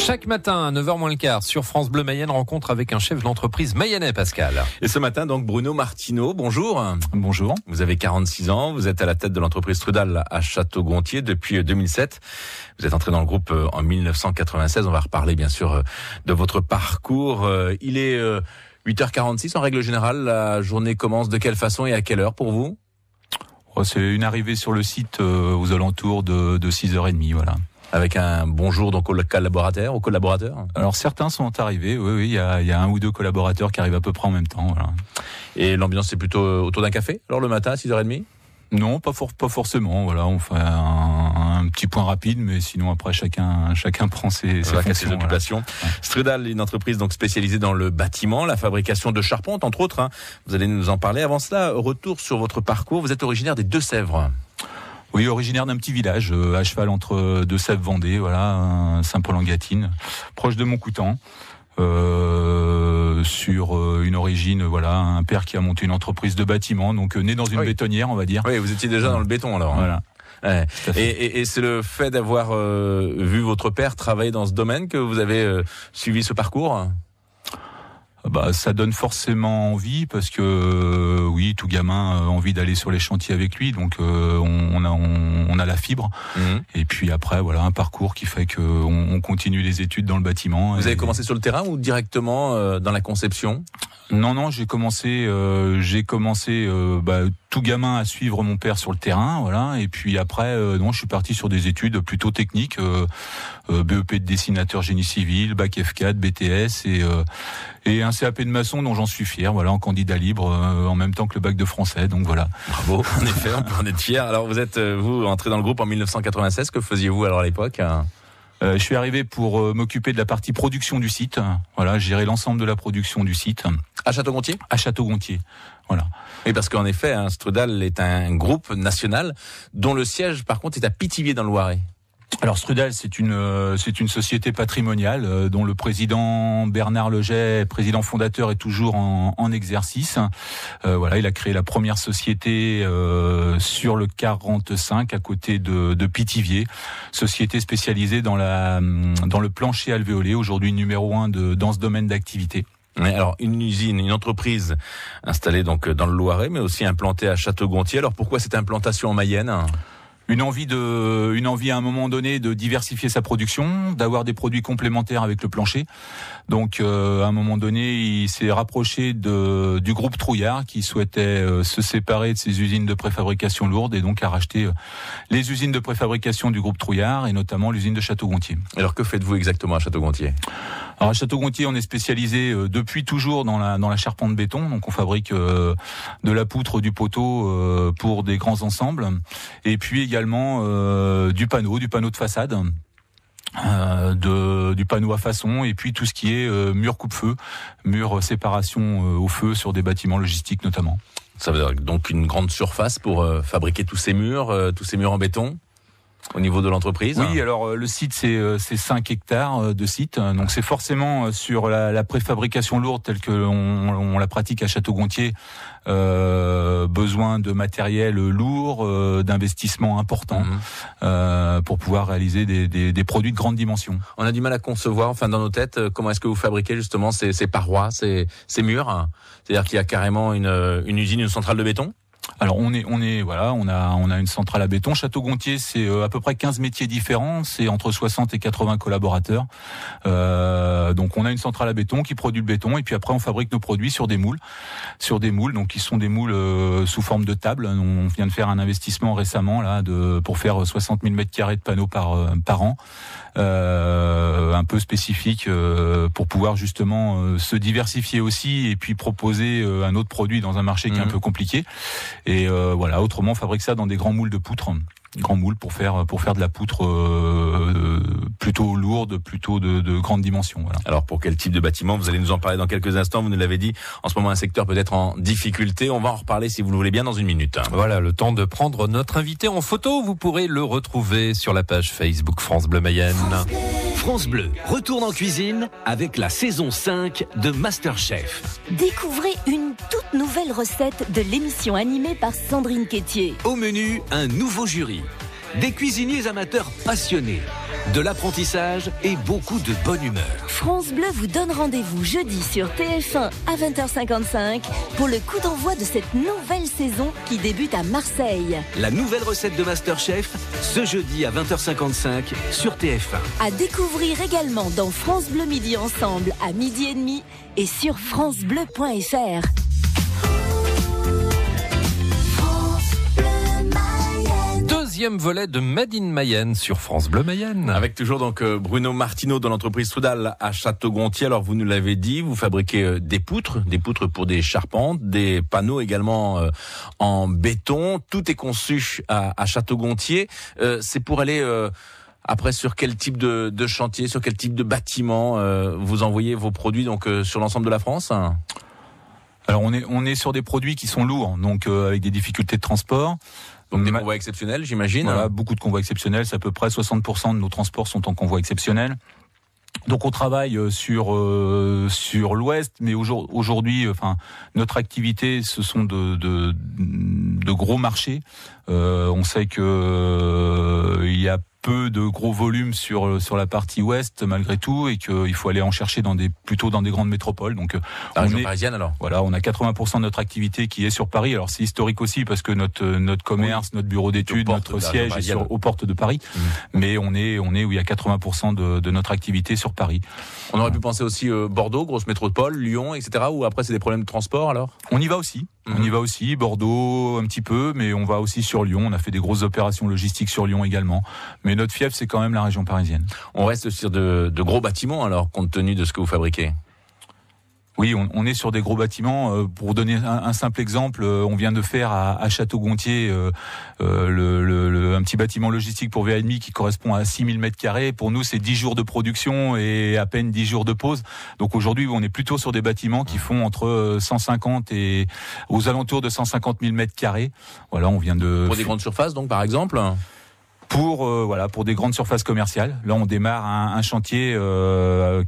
Chaque matin à 9h moins le quart sur France Bleu Mayenne, rencontre avec un chef d'entreprise mayennais, Pascal. Et ce matin donc Bruno Martineau, bonjour. Bonjour. Vous avez 46 ans, vous êtes à la tête de l'entreprise Strudal à Château-Gontier depuis 2007. Vous êtes entré dans le groupe en 1996, on va reparler bien sûr de votre parcours. Il est 8h46 en règle générale, la journée commence de quelle façon et à quelle heure pour vous ? C'est une arrivée sur le site aux alentours de 6h30, voilà. Avec un bonjour donc aux collaborateurs. Alors certains sont arrivés, oui, il y a un ou deux collaborateurs qui arrivent à peu près en même temps, voilà. Et l'ambiance c'est plutôt autour d'un café, alors le matin à 6h30 ? Non, pas forcément, voilà, on fait un petit point rapide, mais sinon après chacun prend ses occupations. Voilà. Strudal, une entreprise donc spécialisée dans le bâtiment, la fabrication de charpentes entre autres, hein. Vous allez nous en parler. Avant cela, retour sur votre parcours, vous êtes originaire des Deux-Sèvres. Oui, originaire d'un petit village à cheval entre Deux-Sèvres-Vendée, voilà, Saint-Paul-en-Gâtine, proche de Montcoutan. Sur une origine, voilà, un père qui a monté une entreprise de bâtiment, donc né dans une bétonnière, on va dire. Oui, vous étiez déjà dans le béton alors. Voilà. Ouais. Et c'est le fait d'avoir vu votre père travailler dans ce domaine que vous avez suivi ce parcours ? Ça donne forcément envie parce que oui, tout gamin a envie d'aller sur les chantiers avec lui, donc on a la fibre. Et puis après voilà, un parcours qui fait que on continue les études dans le bâtiment. Vous avez commencé sur le terrain ou directement dans la conception ? Non, j'ai commencé tout gamin à suivre mon père sur le terrain, voilà. Et puis après, je suis parti sur des études plutôt techniques, BEP de dessinateur génie civil, bac F4, BTS et un CAP de maçon dont j'en suis fier, voilà, en candidat libre, en même temps que le bac de français, donc voilà. Bravo, en effet, on peut en être fier. Alors vous êtes entré dans le groupe en 1996, que faisiez-vous alors à l'époque ? Je suis arrivé pour m'occuper de la partie production du site, voilà, gérer l'ensemble de la production du site. À Château-Gontier ? À Château-Gontier, voilà. Oui, parce qu'en effet, Strudal est un groupe national dont le siège, par contre, est à Pithiviers dans le Loiret. Alors Strudal, c'est une société patrimoniale dont le président Bernard Leget, président fondateur, est toujours en exercice. Voilà, il a créé la première société sur le 45 à côté de Pithiviers, société spécialisée dans le plancher alvéolé, aujourd'hui numéro 1 dans ce domaine d'activité. Alors une entreprise installée donc dans le Loiret, mais aussi implantée à Château-Gontier. Alors pourquoi cette implantation en Mayenne ? Une envie à un moment donné de diversifier sa production, d'avoir des produits complémentaires avec le plancher. Donc à un moment donné, il s'est rapproché du groupe Trouillard qui souhaitait se séparer de ses usines de préfabrication lourde et donc a racheté les usines de préfabrication du groupe Trouillard et notamment l'usine de Château-Gontier. Alors que faites-vous exactement à Château-Gontier ? Alors à Château-Gontier, on est spécialisé depuis toujours dans la charpente béton. Donc on fabrique de la poutre, du poteau pour des grands ensembles et puis également du panneau de façade. Du panneau à façon et puis tout ce qui est mur coupe-feu, mur séparation au feu sur des bâtiments logistiques notamment. Ça veut dire donc une grande surface pour fabriquer tous ces murs en béton au niveau de l'entreprise. Oui, alors le site c'est 5 hectares de site, donc c'est forcément sur la préfabrication lourde telle que on la pratique à Château-Gontier, besoin de matériel lourd, d'investissement important pour pouvoir réaliser des produits de grande dimension. On a du mal à concevoir, dans nos têtes, comment est-ce que vous fabriquez justement ces parois, ces murs ? C'est-à-dire qu'il y a carrément une usine, une centrale de béton ? Alors on a une centrale à béton. Château-Gontier, c'est à peu près 15 métiers différents, c'est entre 60 et 80 collaborateurs. Donc on a une centrale à béton qui produit le béton et puis après on fabrique nos produits sur des moules, donc qui sont des moules sous forme de table. On vient de faire un investissement récemment là pour faire 60 000 m² de panneaux par an. Un peu spécifique pour pouvoir justement se diversifier aussi et puis proposer un autre produit dans un marché qui est un peu compliqué. Et voilà, autrement on fabrique ça dans des grands moules de poutre. Grands moules pour faire de la poutre plutôt lourde, plutôt de grande dimension. Voilà. Alors pour quel type de bâtiment ? Vous allez nous en parler dans quelques instants. Vous nous l'avez dit, en ce moment un secteur peut-être en difficulté. On va en reparler si vous le voulez bien dans une minute. Voilà, le temps de prendre notre invité en photo. Vous pourrez le retrouver sur la page Facebook France Bleu Mayenne. France Bleu retourne en cuisine avec la saison 5 de MasterChef. Découvrez une toute nouvelle recette de l'émission animée par Sandrine Quétier. Au menu, un nouveau jury. des cuisiniers amateurs passionnés, de l'apprentissage et beaucoup de bonne humeur. France Bleu vous donne rendez-vous jeudi sur TF1 à 20h55 pour le coup d'envoi de cette nouvelle saison qui débute à Marseille. La nouvelle recette de MasterChef, ce jeudi à 20h55 sur TF1. À découvrir également dans France Bleu Midi Ensemble à 12h30 et sur francebleu.fr. Deuxième volet de Made in Mayenne sur France Bleu Mayenne. Avec toujours donc Bruno Martineau de l'entreprise Trudal à Château-Gontier. Alors vous nous l'avez dit, vous fabriquez des poutres pour des charpentes, des panneaux également en béton. Tout est conçu à Château-Gontier. C'est pour aller après sur quel type de chantier, sur quel type de bâtiment vous envoyez vos produits donc sur l'ensemble de la France? Alors on est sur des produits qui sont lourds, donc avec des difficultés de transport. Donc des convois exceptionnels, j'imagine. Voilà, beaucoup de convois exceptionnels. C'est à peu près 60% de nos transports sont en convois exceptionnels. Donc on travaille sur l'Ouest, mais aujourd'hui, enfin notre activité, ce sont de gros marchés. On sait que il y a peu de gros volumes sur la partie ouest malgré tout, et qu'il faut aller en chercher plutôt dans des grandes métropoles. Donc la région parisienne alors. Voilà, on a 80% de notre activité qui est sur Paris. Alors c'est historique aussi parce que notre commerce, notre bureau d'études, notre siège est aux portes de Paris. Mais on est où il y a 80% de notre activité sur Paris. On aurait pu penser aussi Bordeaux, grosse métropole, Lyon, etc. Ou après c'est des problèmes de transport alors? On y va aussi. On y va aussi, Bordeaux un petit peu, mais on va aussi sur Lyon. On a fait des grosses opérations logistiques sur Lyon également. Mais notre fief, c'est quand même la région parisienne. On reste sur de gros bâtiments alors, compte tenu de ce que vous fabriquez? Oui, on est sur des gros bâtiments. Pour donner un simple exemple, on vient de faire à Château-Gontier un petit bâtiment logistique pour VA&Mi qui correspond à 6000 m². Pour nous, c'est 10 jours de production et à peine 10 jours de pause. Donc aujourd'hui, on est plutôt sur des bâtiments qui font entre 150 et aux alentours de 150 000 m². Voilà, on vient de... Pour des grandes surfaces, donc, par exemple? Pour des grandes surfaces commerciales. Là, on démarre un chantier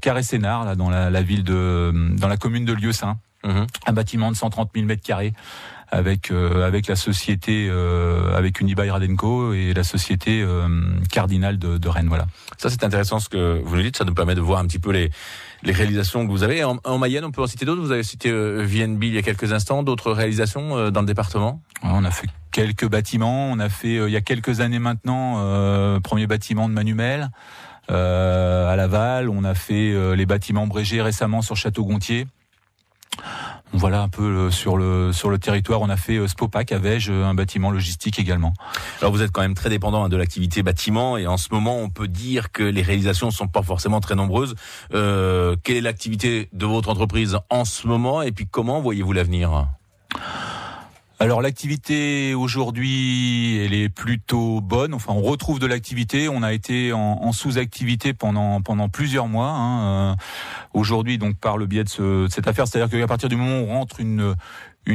Carré-Sénart, là dans dans la commune de Lieusaint. Un bâtiment de 130 000 m² avec la société avec Unibail Radenco et la société Cardinal de Rennes. Voilà. Ça, c'est intéressant ce que vous nous dites. Ça nous permet de voir un petit peu les réalisations que vous avez. En Mayenne, on peut en citer d'autres. Vous avez cité VNB il y a quelques instants. D'autres réalisations dans le département? Ouais, on a fait quelques bâtiments. On a fait il y a quelques années maintenant premier bâtiment de Manumel à Laval. On a fait les bâtiments Brégé récemment sur Château-Gontier. Voilà un peu sur le territoire. On a fait Spopac à Vège, un bâtiment logistique également. Alors vous êtes quand même très dépendant de l'activité bâtiment, et en ce moment on peut dire que les réalisations ne sont pas forcément très nombreuses. Quelle est l'activité de votre entreprise en ce moment, et puis comment voyez-vous l'avenir? Alors l'activité aujourd'hui, elle est plutôt bonne. Enfin, on retrouve de l'activité. On a été en sous-activité pendant plusieurs mois. Aujourd'hui, donc par le biais de cette affaire, c'est-à-dire qu'à partir du moment où on rentre une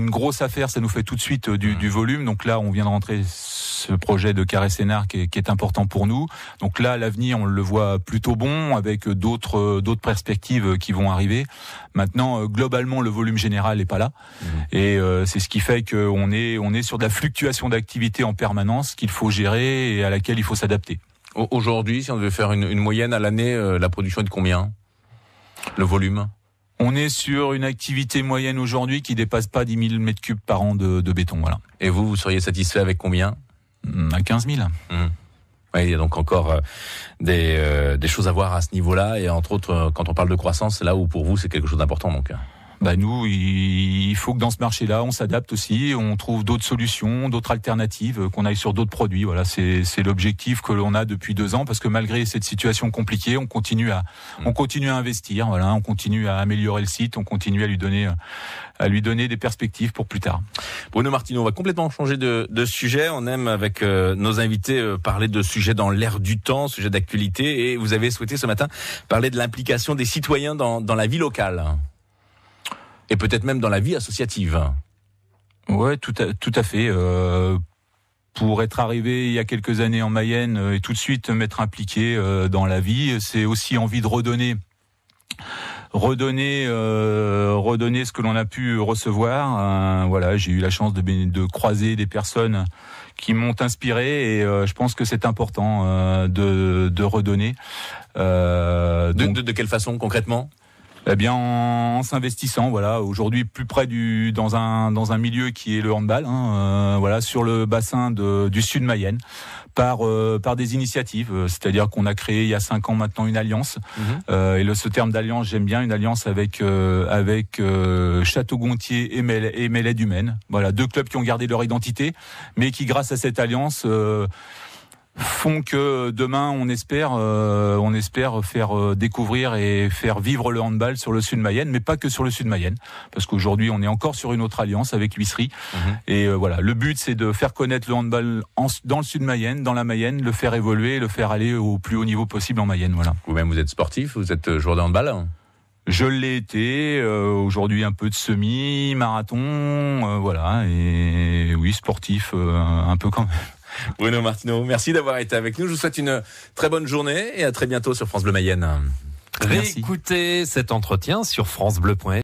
grosse affaire, ça nous fait tout de suite du volume. Donc là, on vient de rentrer ce projet de Carré-Sénart qui est important pour nous. Donc là, l'avenir, on le voit plutôt bon, avec d'autres perspectives qui vont arriver. Maintenant, globalement, le volume général n'est pas là. Et c'est ce qui fait qu'on est sur de la fluctuation d'activité en permanence qu'il faut gérer et à laquelle il faut s'adapter. Aujourd'hui, si on devait faire une moyenne à l'année, la production est de combien? Le volume? On est sur une activité moyenne aujourd'hui qui dépasse pas 10 000 m³ par an de béton. Voilà. Et vous seriez satisfait avec combien? À 15 000. Ouais, il y a donc encore des choses à voir à ce niveau-là, et entre autres, quand on parle de croissance, c'est là où pour vous c'est quelque chose d'important. Donc. Nous, il faut que dans ce marché-là, on s'adapte aussi, on trouve d'autres solutions, d'autres alternatives, qu'on aille sur d'autres produits. Voilà, c'est l'objectif que l'on a depuis 2 ans, parce que malgré cette situation compliquée, on continue à investir. Voilà, on continue à améliorer le site, on continue à lui donner des perspectives pour plus tard. Bruno Martineau, on va complètement changer de sujet. On aime avec nos invités parler de sujets dans l'air du temps, sujets d'actualité, et vous avez souhaité ce matin parler de l'implication des citoyens dans la vie locale. Et peut-être même dans la vie associative. Ouais, tout à fait. Pour être arrivé il y a quelques années en Mayenne et tout de suite m'être impliqué dans la vie, c'est aussi envie de redonner ce que l'on a pu recevoir. Voilà, j'ai eu la chance de croiser des personnes m'ont inspiré et je pense que c'est important de redonner. De quelle façon concrètement ? Eh bien, en s'investissant, voilà, aujourd'hui plus près dans un milieu qui est le handball, voilà, sur le bassin du Sud Mayenne, par des initiatives. C'est-à-dire qu'on a créé il y a 5 ans maintenant une alliance. Et ce terme d'alliance, j'aime bien, une alliance avec Château-Gontier et Mellet du Maine. Voilà, 2 clubs qui ont gardé leur identité, mais qui, grâce à cette alliance, font que demain on espère faire découvrir et faire vivre le handball sur le Sud Mayenne, mais pas que sur le Sud Mayenne, parce qu'aujourd'hui on est encore sur une autre alliance avec l'Huisserie. Et voilà, le but c'est de faire connaître le handball dans le Sud Mayenne, dans la Mayenne, le faire évoluer, le faire aller au plus haut niveau possible en Mayenne. Voilà. Vous-même vous êtes sportif, vous êtes joueur de handball ? Je l'ai été, aujourd'hui un peu de semi, marathon, voilà, et oui, sportif un peu quand même. Bruno Martineau, merci d'avoir été avec nous. Je vous souhaite une très bonne journée et à très bientôt sur France Bleu Mayenne. Réécoutez cet entretien sur francebleu.fr.